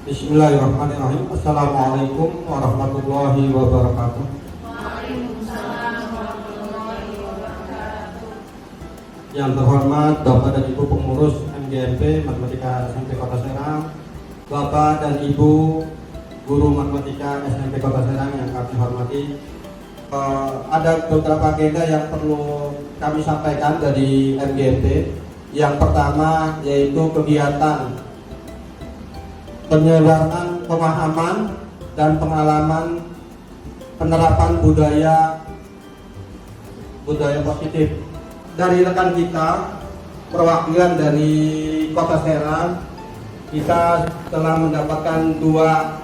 Bismillahirrahmanirrahim. Assalamualaikum warahmatullahi wabarakatuh. Yang terhormat Bapak dan Ibu pengurus MGMP Matematika SMP Kota Serang, Bapak dan Ibu guru matematika SMP Kota Serang yang kami hormati. Ada beberapa agenda yang perlu kami sampaikan dari MGMP. Yang pertama yaitu kegiatan penyebaran pemahaman dan pengalaman penerapan budaya positif dari rekan kita, perwakilan dari Kota Serang. Kita telah mendapatkan dua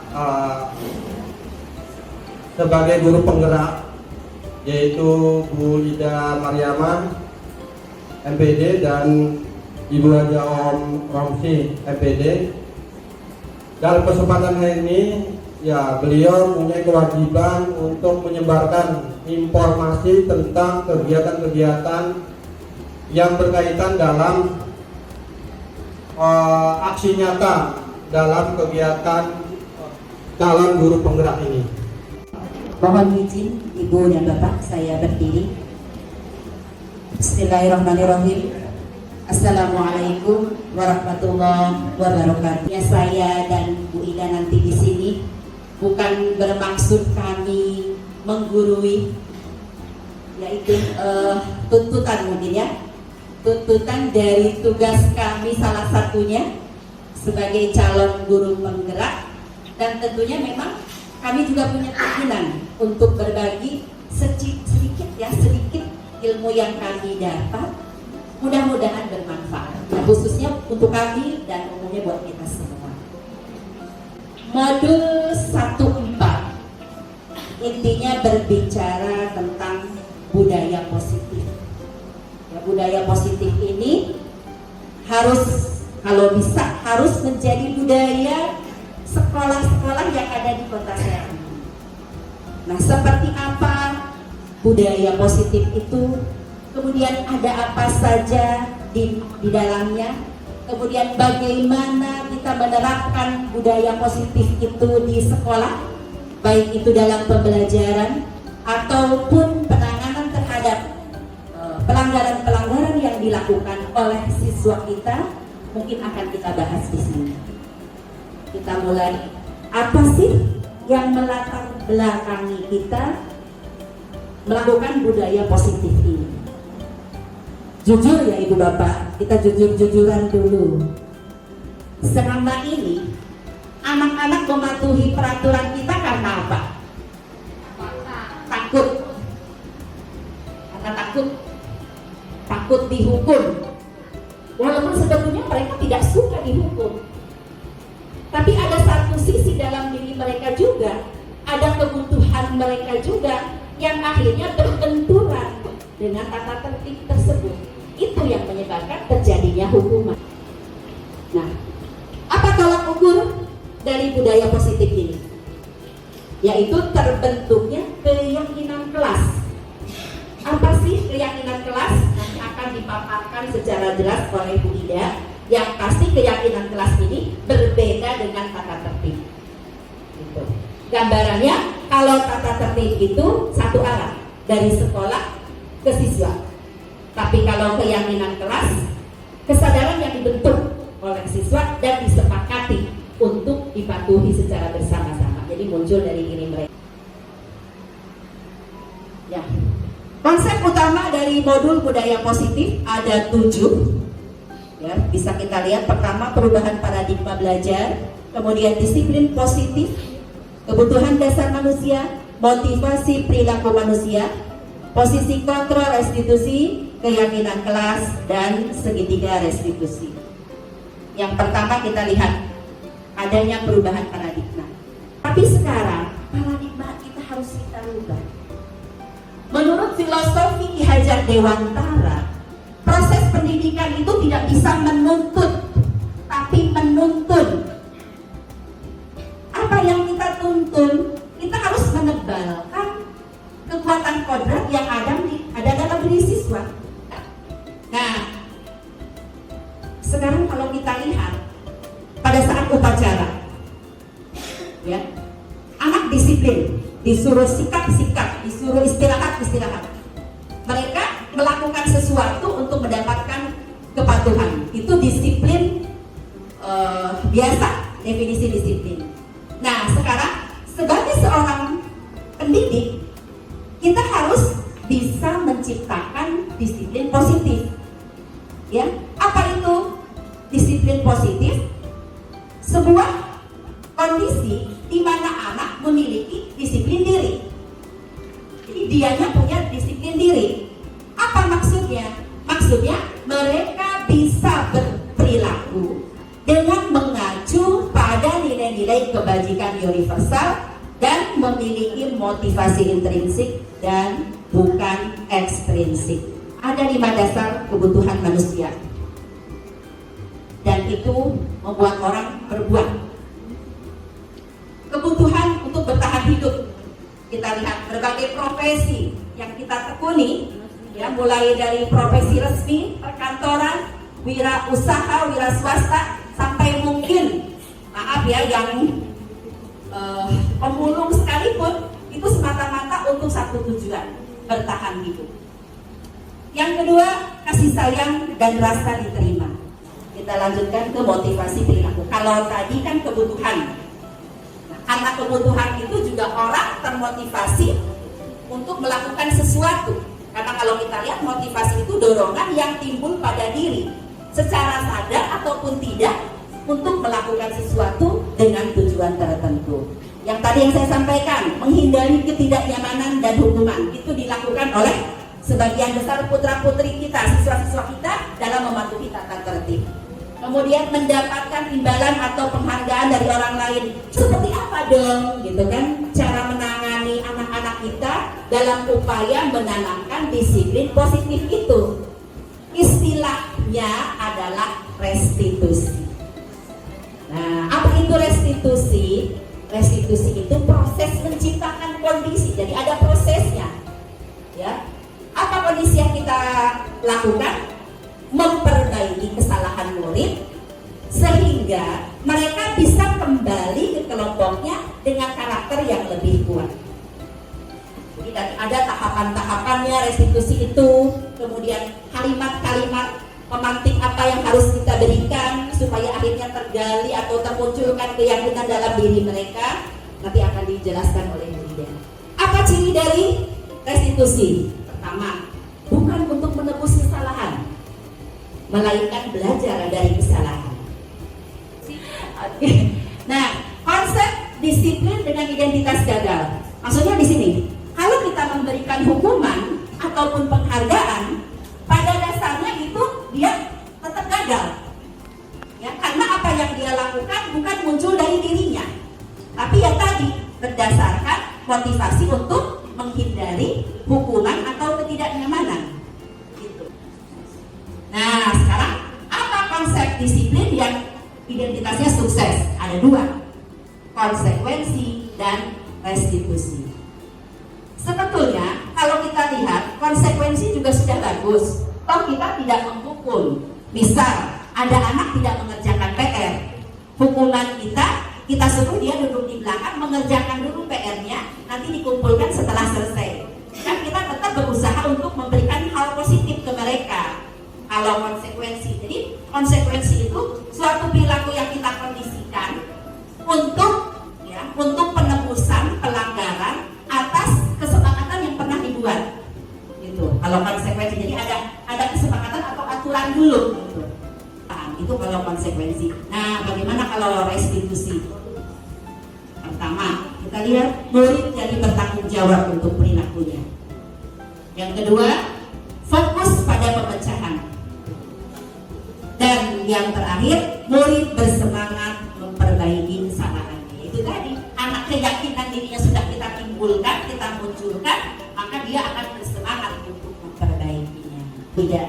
sebagai guru penggerak, yaitu Bu Ida Mariamah MPD dan Ibu Haja Om Romsi MPD. Dalam kesempatan ini, ya, beliau punya kewajiban untuk menyebarkan informasi tentang kegiatan-kegiatan yang berkaitan dalam aksi nyata dalam kegiatan calon guru penggerak ini. Mohon izin Ibu dan Bapak, saya berdiri. Bismillahirrahmanirrahim. Assalamualaikum warahmatullahi wabarakatuh. Ya, saya dan Bu Ida nanti di sini bukan bermaksud kami menggurui, yaitu tuntutan mungkin ya, tuntutan dari tugas kami salah satunya sebagai calon guru penggerak, dan tentunya memang kami juga punya keinginan untuk berbagi sedikit ilmu yang kami dapat, mudah-mudahan bermanfaat, nah, khususnya untuk kami dan umumnya buat kita semua. Modul 14 intinya berbicara tentang budaya positif. Ya, budaya positif ini kalau bisa harus menjadi budaya sekolah-sekolah yang ada di Kota Serang. Nah, seperti apa budaya positif itu? Kemudian ada apa saja di dalamnya? Kemudian bagaimana kita menerapkan budaya positif itu di sekolah, baik itu dalam pembelajaran ataupun penanganan terhadap pelanggaran-pelanggaran yang dilakukan oleh siswa kita, mungkin akan kita bahas di sini. Kita mulai, apa sih yang melatar belakangi kita melakukan budaya positif ini? Jujur ya Ibu Bapak, kita jujur-jujuran dulu. Selama ini anak-anak mematuhi peraturan kita karena apa? Takut. Karena takut dihukum. Walaupun sebetulnya mereka tidak suka dihukum, tapi ada satu sisi dalam diri mereka juga, ada kebutuhan mereka juga yang akhirnya berbenturan dengan tata tertib tersebut. Itu yang menyebabkan terjadinya hukuman. Nah, apa tolak ukur dari budaya positif ini? Yaitu terbentuknya keyakinan kelas. Apa sih keyakinan kelas? Nanti akan dipaparkan secara jelas oleh Bu Ida. Yang pasti keyakinan kelas ini berbeda dengan tata tertib. Gitu. Gambarannya, kalau tata tertib itu satu arah dari sekolah ke siswa. Tapi kalau keyakinan kelas, kesadaran yang dibentuk oleh siswa dan disepakati untuk dipatuhi secara bersama-sama. Jadi muncul dari diri mereka. Ya. Konsep utama dari modul budaya positif ada 7. Ya, bisa kita lihat. Pertama, perubahan paradigma belajar, kemudian disiplin positif, kebutuhan dasar manusia, motivasi perilaku manusia, posisi kontrol restitusi, keyakinan kelas, dan segitiga restitusi. Yang pertama kita lihat adanya perubahan paradigma. Tapi sekarang paradigma kita harus kita rubah. Menurut filosofi Ki Hajar Dewantara, proses pendidikan itu tidak bisa menuntut, tapi menuntun. Apa yang kita tuntun? Kita harus menebalkan kekuatan kodrat yang ada dalam diri siswa. Nah, sekarang kalau kita lihat pada saat upacara, ya. Anak disiplin, disuruh sikap, disuruh istirahat. Mereka melakukan sesuatu untuk mendapatkan kepatuhan. Itu disiplin biasa, definisi disiplin. Nah, sekarang sebagai seorang pendidik, kita harus bisa menciptakan disiplin positif. Ya, apa itu disiplin positif? Sebuah kondisi di mana anak memiliki disiplin diri. Jadi dianya punya disiplin diri. Apa maksudnya? Maksudnya mereka bisa berperilaku dengan mengacu pada nilai-nilai kebajikan universal dan memiliki motivasi intrinsik dan bukan ekstrinsik. Ada 5 dasar kebutuhan manusia, dan itu membuat orang berbuat. Kebutuhan untuk bertahan hidup, kita lihat berbagai profesi yang kita tekuni, ya, mulai dari profesi resmi, perkantoran, wira usaha, wira swasta, sampai mungkin, maaf ya, yang pemulung sekalipun, itu semata-mata untuk satu tujuan, bertahan hidup. Yang kedua, kasih sayang dan rasa diterima. Kita lanjutkan ke motivasi perilaku. Kalau tadi kan kebutuhan, nah, karena kebutuhan itu juga orang termotivasi untuk melakukan sesuatu. Karena kalau kita lihat, motivasi itu dorongan yang timbul pada diri secara sadar ataupun tidak untuk melakukan sesuatu dengan tujuan tertentu. Yang tadi yang saya sampaikan, menghindari ketidaknyamanan dan hukuman, itu dilakukan oleh sebagian besar putra-putri kita, siswa-siswa kita dalam mematuhi tata tertib. Kemudian mendapatkan imbalan atau penghargaan dari orang lain. Seperti apa dong, gitu kan, cara menangani anak-anak kita dalam upaya menanamkan disiplin positif itu. Istilahnya adalah restitusi. Nah, apa itu restitusi? Restitusi itu proses menciptakan kondisi. Jadi ada prosesnya, ya. Apa kondisi yang kita lakukan? Memperbaiki kesalahan murid sehingga mereka bisa kembali ke kelompoknya dengan karakter yang lebih kuat. Jadi ada tahapan-tahapannya restitusi itu, kemudian kalimat-kalimat pemantik apa yang harus kita berikan supaya akhirnya tergali atau termunculkan keyakinan dalam diri mereka, nanti akan dijelaskan oleh Brida. Apa ciri dari restitusi? Pertama, bukan untuk menebus kesalahan, melainkan belajar dari kesalahan. Nah, konsep disiplin dengan identitas gagal. Maksudnya di sini, kalau kita memberikan hukuman ataupun penghargaan, pada dasarnya itu dia tetap gagal. Ya, karena apa yang dia lakukan bukan muncul dari dirinya, tapi ya tadi berdasarkan motivasi untuk menghindari hukuman atau ketidaknyamanan. Gitu. Nah, sekarang apa konsep disiplin yang identitasnya sukses? Ada 2, konsekuensi dan restitusi. Sebetulnya kalau kita lihat, konsekuensi juga sudah bagus. Toh kita tidak menghukum. Misal ada anak tidak mengerjakan PR, hukuman kita suruh dia duduk di belakang mengerjakan dulu PR-nya, nanti dikumpulkan setelah selesai. Kan kita tetap berusaha untuk memberikan hal positif ke mereka. Kalau konsekuensi, jadi konsekuensi itu suatu perilaku yang kita kondisikan untuk penebusan pelanggaran atas kesepakatan yang pernah dibuat. Gitu. Kalau konsekuensi, jadi ada kesepakatan atau aturan dulu. Gitu. Itu kalau konsekuensi. Nah, bagaimana kalau restitusi? Pertama, kita lihat murid jadi bertanggung jawab untuk perilakunya. Yang kedua, fokus pada pemecahan. Dan yang terakhir, murid bersemangat memperbaiki kesalahannya. Itu tadi, anak keyakinan dirinya sudah kita timbulkan, kita munculkan, maka dia akan bersemangat untuk memperbaikinya. Tidak.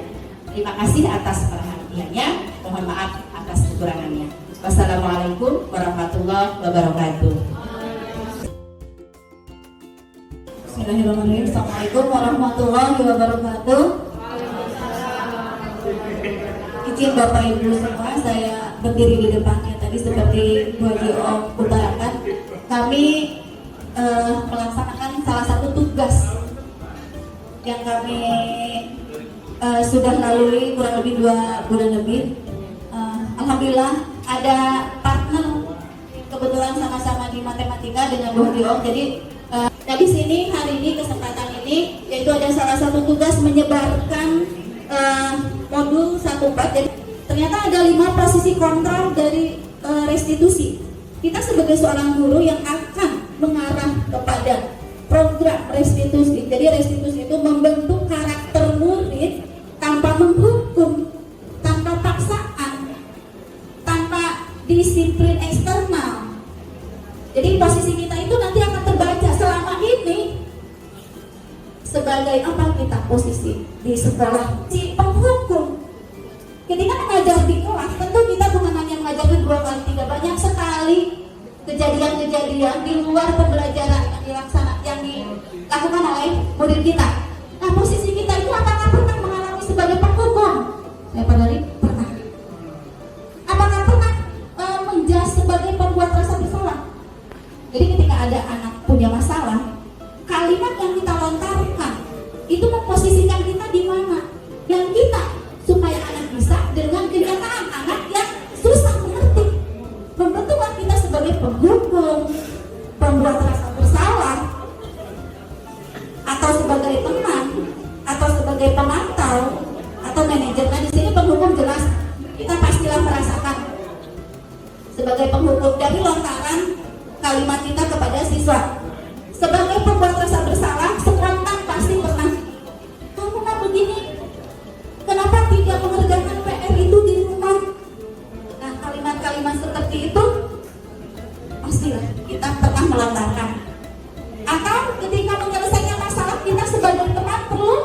Terima kasih atas perhatiannya. Mohon maaf atas kekurangannya. Wassalamualaikum warahmatullahi wabarakatuh. Bismillahirrahmanirrahim. Assalamualaikum warahmatullahi wabarakatuh. Izin Bapak Ibu semua, saya berdiri di depannya tadi seperti Bu Haji Om utarakan. kami melaksanakan salah satu tugas yang kami sudah lalui kurang lebih 2 bulan lebih. Alhamdulillah ada partner kebetulan sama-sama di matematika dengan Bu Dio. Jadi di sini hari ini kesempatan ini yaitu ada salah satu tugas menyebarkan modul 1/4. Jadi ternyata ada 5 posisi kontrol dari restitusi. Kita sebagai seorang guru yang akan mengarah kepada program restitusi. Jadi restitusi itu membentuk karakter murid tanpa menghukum, tanpa paksaan, tanpa disiplin eksternal. Jadi posisi kita itu nanti akan terbaca selama ini sebagai apa kita posisi di sekolah, si penghukum. Ketika mengajar di kelas, tentu kita bukan hanya mengajar 2 kali 3, banyak sekali kejadian-kejadian di luar pembelajaran yang dilakukan oleh murid kita. Nah, posisi kita itu apakah pernah mengalami sebagai penghukum? Saya pernah. Apakah pernah menjas sebagai pembuat rasa bersalah? Jadi ketika ada anak punya masalah, kalimat yang kita lontarkan itu memposisikan kita di mana? Yang kita supaya anak bisa dengan kenyataan anak yang susah mengerti, membentukkan kita sebagai penghukum, pembuat rasa bersalah, atau sebagai teman, atau sebagai pemantau, atau manajer. Nah, di sini penghukum jelas kita pastilah merasakan sebagai penghukum dari lontaran kalimat kita kepada siswa. Sebagai pembuat rasa bersalah, spontan pasti pernah. Kamu nggak begini, kenapa tidak mengerjakan PR itu di rumah? Nah, kalimat-kalimat seperti itu pastilah kita pernah melontarkan. Atau ketika menyelesaikan masalah, kita sebagai teman perlu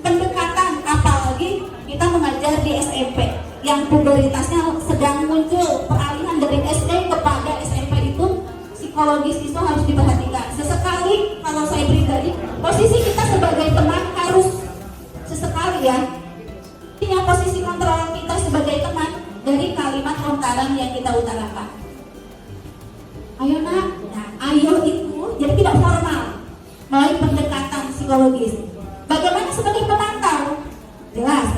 pendekatan, apalagi kita mengajar di SMP yang puberitasnya sedang muncul, peralihan dari SD kepada SMP itu psikologis siswa harus diperhatikan. Sesekali kalau saya pribadi, posisi kita sebagai teman harus sesekali ya, punya posisi kontrol kita sebagai teman dari kalimat lontaran yang kita utarakan. Ayo nak, nah, ayo itu jadi tidak formal, melalui pendekatan psikologis. Bagaimana sebagai pemantau? Jelas,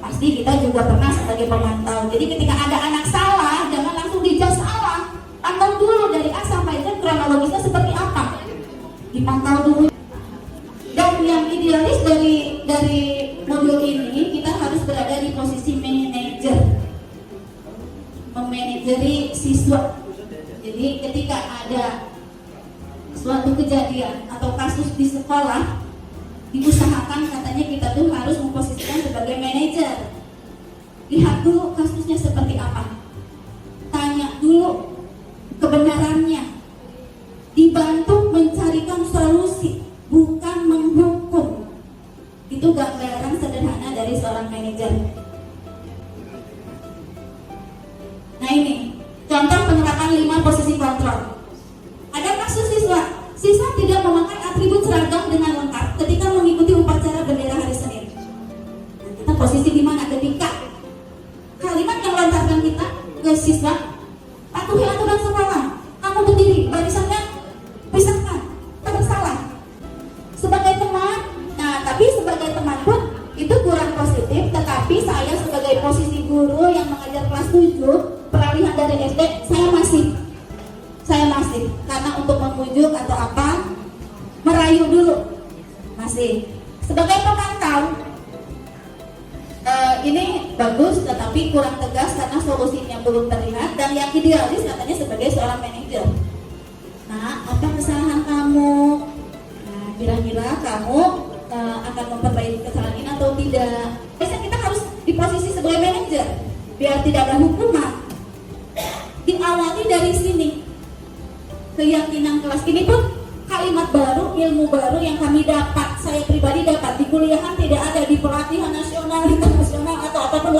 pasti kita juga pernah sebagai pemantau. Jadi ketika ada anak salah, jangan langsung dijudge salah. Pantau dulu dari A sampai Z kronologisnya seperti apa. Dipantau dulu. Dan yang idealis dari modul ini, kita harus berada di posisi manajer, memanajeri siswa. Jadi ketika ada suatu kejadian atau kasus di sekolah, diusahakan katanya kita tuh harus memposisikan sebagai manajer. Lihat dulu kasusnya seperti apa, tanya dulu kebenarannya, dibantu mencarikan solusi, bukan menghukum. Itu gambaran sederhana dari seorang manajer. Nah, ini contoh penerapan 5 posisi kontrol. Ada kasus siswa tidak memakai atribut seragam dengan lengkap ketika mengikuti upacara bendera hari Senin. Nah, kita posisi di mana ketika kalimat yang lontarkan kita ke siswa, patuhi aturan sekolah, kamu berdiri, barisannya pisahkan, tak bersalah. Sebagai teman, nah tapi sebagai teman pun itu kurang positif. Tetapi saya sebagai posisi guru yang mengajar kelas 7, peralihan dari SD, saya masih karena untuk memujuk atau apa, merayu dulu masih. Sebagai pemantau, ini bagus tetapi kurang tegas karena solusinya belum terlihat. Dan yang idealis katanya sebagai seorang manajer. Nah, apa kesalahan kamu? Nah, kira-kira kamu akan memperbaiki kesalahan ini atau tidak? Biasanya kita harus di posisi sebagai manajer biar tidak ada hukuman. Diawali dari sini. Keyakinan kelas ini pun kalimat baru, ilmu baru yang kami dapat, saya pribadi dapat di kuliahan tidak ada, di pelatihan nasional, internasional atau apapun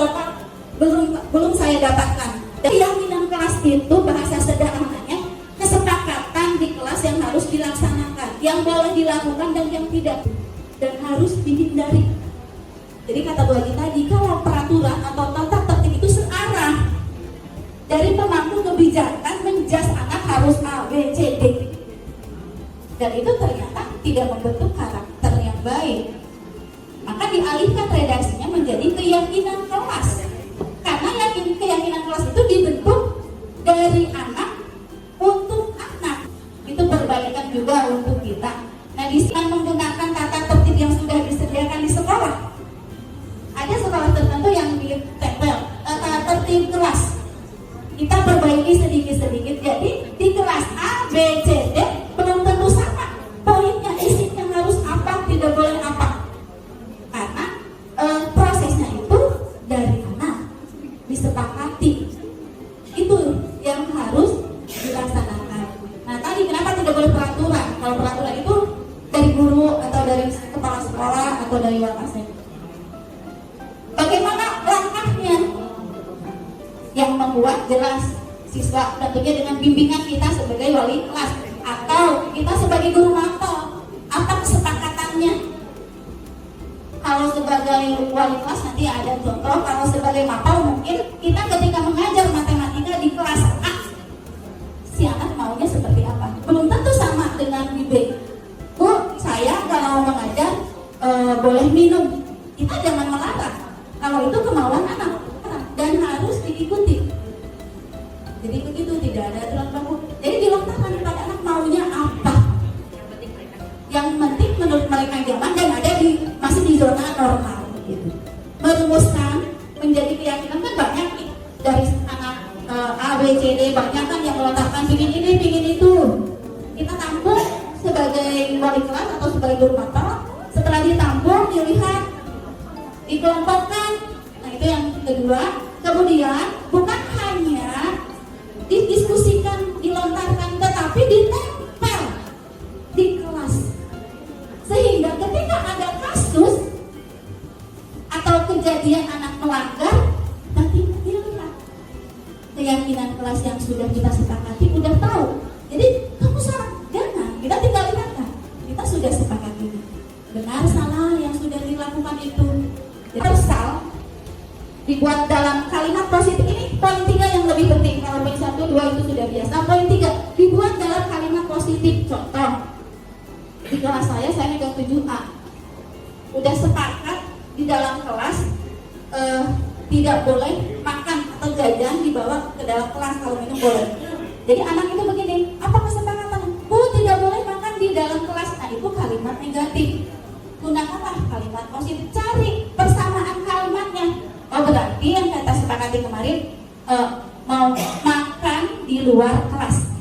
belum saya dapatkan. Keyakinan kelas itu bahasa sederhananya kesepakatan di kelas yang harus dilaksanakan, yang boleh dilakukan dan yang tidak, dan harus dihindari. Jadi kata Bu Haji tadi, kalau peraturan atau tata tertib itu searah dari pemangku kebijakan menjas tidak membentuk karakter yang baik. Maka dialihkan redaksinya menjadi keyakinan kelas. Karena keyakinan kelas itu dibentuk dari anak untuk anak. Itu perbaikan juga untuk kita. Nah, di sini menggunakan tata tertib yang sudah disediakan di sekolah. Ada sekolah tertentu yang ditempel tata tertib kelas. Kita perbaiki sedikit-sedikit. Jadi di kelas A, B, C, D belum tentu sama poinnya, isinya harus apa, tidak boleh apa. Karena prosesnya itu dari anak disepakati. Itu yang harus dilaksanakan. Nah, tadi kenapa tidak boleh peraturan? Kalau peraturan itu dari guru atau dari kepala sekolah atau dari wakasek. Bagaimana langkahnya? Yang membuat jelas siswa tentunya dengan bimbingan kita sebagai wali kelas atau kita sebagai guru mapel. Apa kesepakatannya? Kalau sebagai wali kelas nanti ada contoh. Kalau sebagai mapel mungkin kita ketika mengajar matematika di kelas A, si anak maunya seperti apa? Belum tentu sama dengan di B. Bu, saya kalau mengajar boleh minum. Kita jangan melarang. Kalau itu kemauan anak dan harus diikuti. Jadi begitu, tidak ada aturan baku. Jadi dilontarkan kepada anak maunya apa. Yang penting menurut mereka zaman dan ada masih di zona normal. Gitu. Merumuskan menjadi keyakinan kan banyak nih dari anak A, B, C, D banyak kan yang melontarkan pingin ini, pingin itu. Kita tampung sebagai wali kelas atau sebagai guru mata. Setelah ditampung, dilihat, dikelompokkan. Nah itu yang kedua. Kemudian bukan hanya didiskusikan, dilontarkan, tetapi ditempel di kelas. Sehingga ketika ada kasus atau kejadian anak melanggar, nanti dilihat keyakinan kelas yang sudah kita sepakati udah tahu. Jadi kamu salah, jangan, kita tinggal ingatkan. Kita sudah sepakati benar salah yang sudah dilakukan itu. Persal dibuat dalam kalimat positif ini. Poin 3 yang lebih penting. Kalau poin 1, 2 itu sudah biasa. Poin 3 dibuat dalam kalimat positif. Contoh, di kelas saya megang 7A. Udah sepakat di dalam kelas tidak boleh makan atau jajan dibawa ke dalam kelas, kalau minum boleh. Jadi anak itu begini, apa kesepakatan? Bu, tidak boleh makan di dalam kelas. Nah itu kalimat negatif. Gunakanlah kalimat positif. Cari persamaan kalimatnya. Oh berarti yang kita sepakati kemarin mau makan di luar kelas.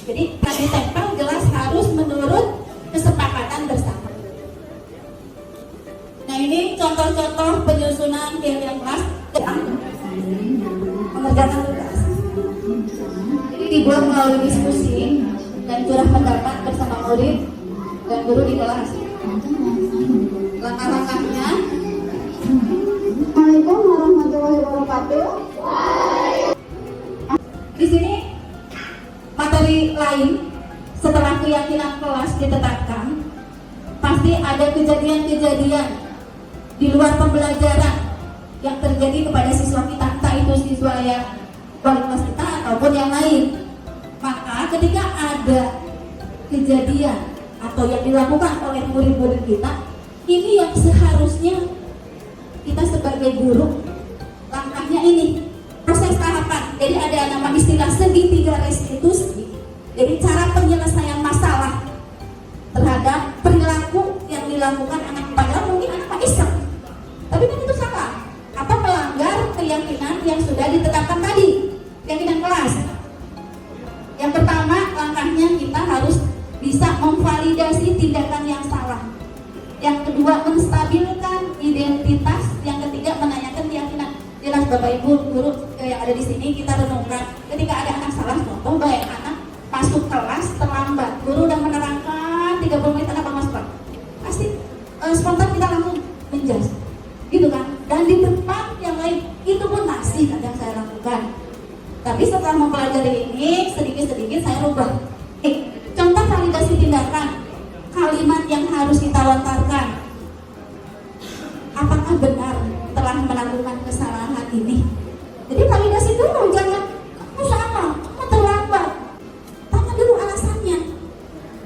Jadi tadi tempel jelas harus menurut kesepakatan bersama. Nah ini contoh-contoh penyusunan keyakinan kelas mengerjakan tugas. Jadi dibuat melalui diskusi dan curah pendapat bersama murid dan guru di kelas. Langkah-langkahnya. Assalamualaikum warahmatullahi wabarakatuh. Di sini materi lain setelah keyakinan kelas ditetapkan, pasti ada kejadian-kejadian di luar pembelajaran yang terjadi kepada siswa kita, entah itu siswa yang wali kelas kita ataupun yang lain. Maka ketika ada kejadian atau yang dilakukan oleh murid-murid kita, ini yang seharusnya kita sebagai guru langkahnya ini proses tahapan. Jadi ada nama istilah segitiga restitusi. Jadi cara penyelesaian masalah terhadap perilaku yang dilakukan anak, padahal mungkin anak iseng, tapi kan itu salah. Apa melanggar keyakinan yang sudah ditetapkan tadi, keyakinan kelas. Yang pertama langkahnya kita harus bisa memvalidasi tindakan yang salah. Yang kedua menstabilkan identitas. Yang ketiga menanyakan keyakinan. Jelas Bapak Ibu guru yang ada di sini kita renungkan. Ketika ada anak salah, contoh baik anak masuk kelas terlambat, guru udah menerangkan 30 menit anak masuk kelas, pasti spontan kita langsung menjas, gitu kan? Dan di depan yang lain itu pun masih kadang saya lakukan. Tapi setelah mempelajari ini sedikit-sedikit saya rubah. Contoh validasi tindakan. Kalimat yang harus kita lontarkan, apakah benar telah melakukan kesalahan ini? Jadi validasi dulu, jangan kamu salah, kamu terlambat. Tanya dulu alasannya.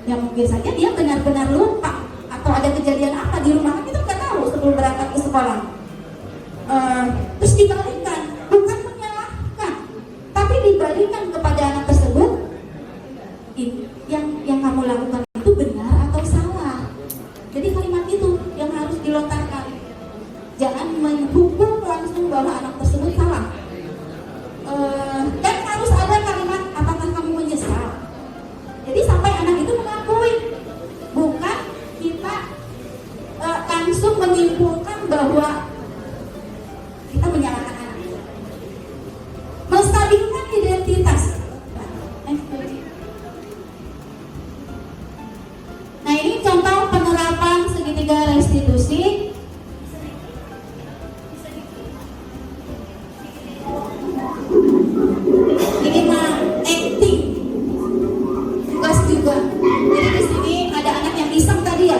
Ya Ya mungkin saja dia benar-benar lupa atau ada kejadian apa di rumah, kita nggak tahu sebelum berangkat ke sekolah. Terus dibalikan, bukan menyalahkan, tapi dibalikan kepada anak tersebut, yang kamu lakukan itu benar atau salah. Jadi kalimat itu yang harus dilontarkan. Jangan menghukum langsung bahwa anak tersebut salah. Dan harus ada kalimat, apakah kamu menyesal? Jadi sampai anak itu mengakui, bukan kita langsung menyimpulkan bahwa kita menyalahkan anak. Menstabilkan identitas. Nah, ini contoh penerapan segitiga restitusi. Ini mah acting, tugas juga. Jadi di sini ada anak yang iseng tadi ya,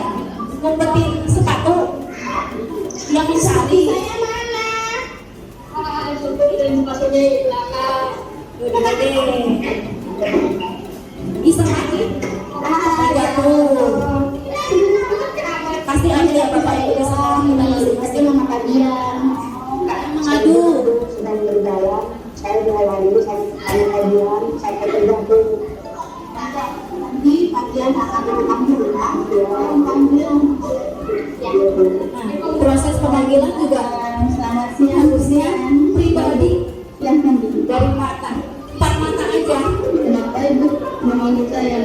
ngumpetin sepatu, yang mencari. Saya mana? Sepatunya di belakang. Udah deh. Iseng lagi? Jatuh. Pasti ada ya Bapak Ibu iseng. Pasti mama kajian. Mengadu. Sedang berjalan. Saya jualan dulu, saya kajian, saya tergantung. Nanti kajian akan mengambil. Proses pemanggilan juga Selamat siang, harusnya pribadi yang kami. dari mata, 4 mata aja. Kenapa ibu memanggil saya?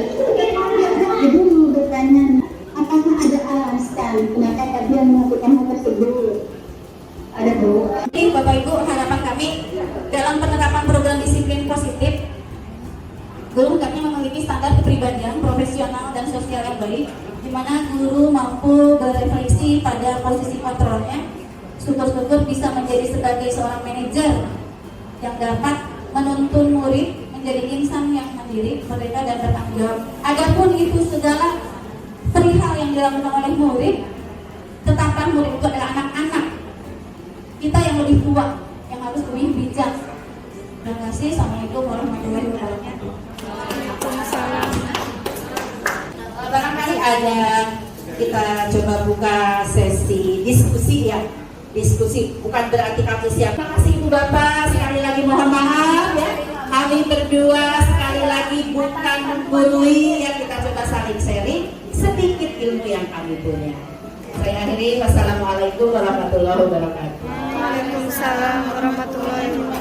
Ibu mau bertanya, apakah ada alasan kenapa kajian melakukan hal tersebut? Ada bu. Ini Bapak Ibu, harapan kami dalam penerapan program disiplin positif, guru kami memiliki standar kepribadian profesional dan sosial yang baik, di mana guru mampu berefleksi pada posisi kontrolnya. Syukur-syukur bisa menjadi sebagai seorang manajer yang dapat menuntun murid menjadi insan yang mandiri, merdeka dan bertanggung jawab. Adapun itu segala perihal yang dilakukan oleh murid, tetaplah murid itu adalah anak-anak. Kita yang lebih tua yang harus lebih bijak. Terima kasih. Assalamualaikum warahmatullahi wabarakatuh. Barangkali ada, kita coba buka sesi diskusi ya. Diskusi bukan berarti kami siap. Terima kasih Ibu Bapak, sekali lagi mohon maaf ya. Kami berdua sekali lagi bukan menggurui ya, kita coba saling sharing sedikit ilmu yang kami punya. Saya akhiri, wassalamualaikum warahmatullahi wabarakatuh. Waalaikumsalam warahmatullahi wabarakatuh.